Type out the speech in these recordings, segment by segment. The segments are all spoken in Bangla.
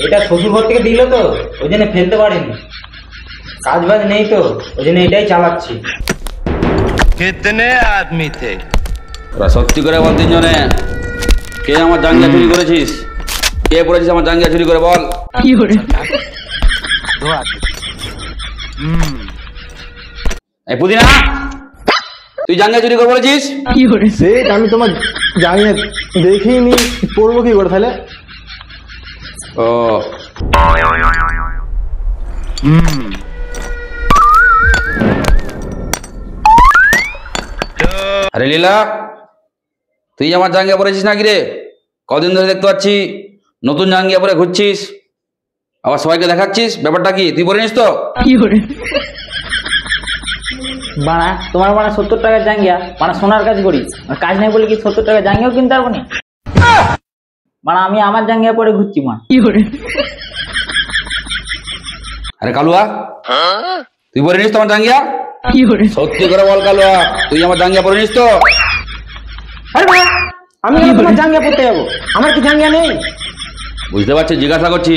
এটা শ্বশুর ঘর থেকে দিল তো, ওই জন্য ফেলতে পারেনি। কাজ বাজ নেই তো, ওই জন্য এটাই চালাচ্ছি। कितने आदमी थे? সত্যি করে বল তিনজনে, কে আমার জাঙ্গিয়া চুরি করেছিস? কে করেছিস আমার জাঙ্গিয়া চুরি করে বল? दो आदमी। এই পুদিনা, তুই জাঙ্গিয়া চুরি করে বলেছিস? সেট আমি তোমার জাঙ্গিয়া দেখিনি, পড়বো কি করে তাহলে? ও আরে লীলা, তুই আমার জাঙ্গিয়া পরেছিস নাকি রে? কদিন ধরে দেখতে পাচ্ছি নতুন জাঙ্গিয়া পরে ঘুরছিস, আবার সবাইকে দেখাচ্ছিস, ব্যাপারটা কি? তুই পরে নিস তো? বানা তোমার মানে 70 টাকার জাঙ্গিয়া, মানে সোনার কাজ করি, কাজ নেই বলে কি 70 টাকার জাঙ্গিয়াও কিনতে পারবো না? মানে আমি আমার জাঙ্গিয়া পরে ঘুরছি মা। আরে কালুয়া, তুই পরে নিস তো আমার জাঙ্গিয়া? সত্যি করে বল কালুয়া, তুই আমার জাঙ্গিয়া পরে নিস তো? আরে ভাই, আমি কেন তোমার জাঙ্গিয়া পড়তে যাবো? আমার কি জাঙ্গিয়া নেই? বুঝতে পারছি, জিজ্ঞাসা করছি।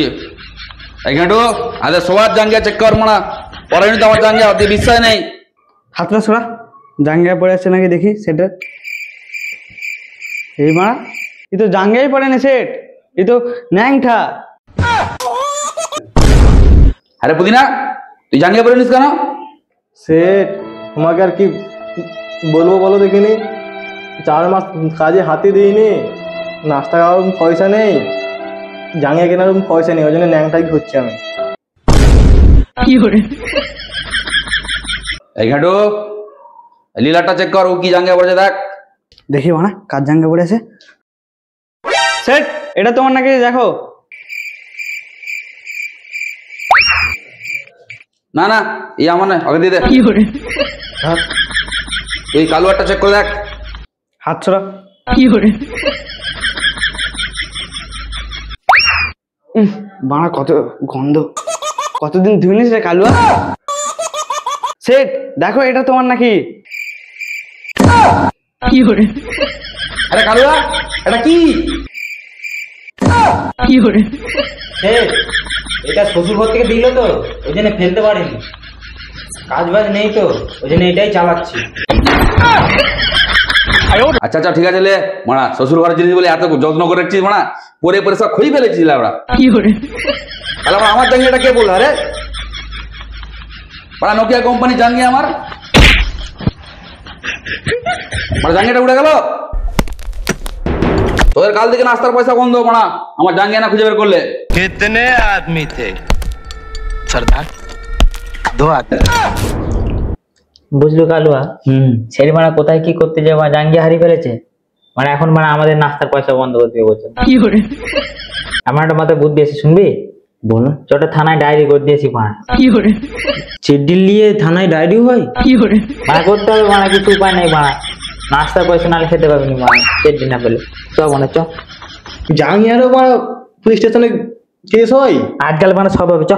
এইখানে আরে সবার জাঙ্গিয়া চেক কর, মানা পরে নি তো আমার জাঙ্গিয়া, তুই বিশ্বাস নেই। হাতটা সরা, জাঙ্গিয়া পরে আছে নাকি দেখি সেটা। এই মা, এ তো জাঙ্গিয়াই পরে না সেট, এ তো ন্যাংটা। আরে পুদিনা, তুই জাঙ্গিয়া পরে নিস কেন? সেট তোমাকে আর কি বলবো বলো দেখিনি, 4 মাস কাজে হাতে দিইনি, নাস্তা খাওয়ার পয়সা নেই, জাঙ্গিয়া কেনার পয়সা নেই, ওই জন্য ন্যাংটাই ঘুরছি আমি। এইখানে লীলাটা চেক কর, ও কি জাঙ্গিয়া পরেছে দেখ। দেখি বানা কার জাঙ্গিয়া পরে আছে। সেট এটা তোমার নাকি দেখো। না না, এই আমার নয়, ওকে দিয়ে দে। তুই কালুয়ারটা চেক করে দেখ। হাত ছড়া। বানা কত গন্ধ, কতদিন ধুইনিস রে কালুয়া। সেট দেখো এটা তোমার নাকি? আরে কালুয়া, এটা কি? এটা শ্বশুর ঘর থেকে দিল তো, ওই জন্য ফেলতে পারেনি। কাজ বাজ নেই তো, ওই জন্য এটাই চালাচ্ছি। আচ্ছা আচ্ছা ঠিক আছে, লে মানা শ্বশুর ঘরের জিনিস বলে এত যত্ন করে রাখছিস, মানা পরে পরে সব খুঁজে ফেলেছিস আমরা। তাহলে আমার জাঙ্গিয়াটা কে বললো? আরে মানা নোকিয়া কোম্পানি জাঙ্গিয়া আমার, মানা জাঙ্গিয়াটা উড়ে গেল। তোদের কাল থেকে নাস্তার পয়সা বন্ধ, মানা আমার জাঙ্গিয়া না খুঁজে বের করলে। कितने आदमी थे? सरदार, दो आदमी। বুঝলো কালুয়া, ছেলে মানে কোথায় কি করতে যাবে, জাঙ্গিয়া হারিয়ে ফেলেছে, মানে এখন মানে আমাদের নাস্তার পয়সা বন্ধ করে দিয়ে বলছে। আমার একটা মাথায় বুদ্ধি আছে, শুনবি? বলো। ছোট থানায় ডায়েরি করে দিয়েছি মানে। চিঠি নিয়ে থানায় ডায়েরি হয়? মানে করতে হবে, মানে কিছু উপায় নেই, মানে নাস্তার পয়সা নালে খেতে পারবি না, মানে চিঠি না পেলে। চ মানে চ, জাঙ্গিয়ারও মানে পুলিশ স্টেশনে কেস হয় আজকাল, মানে সব হবে, চ।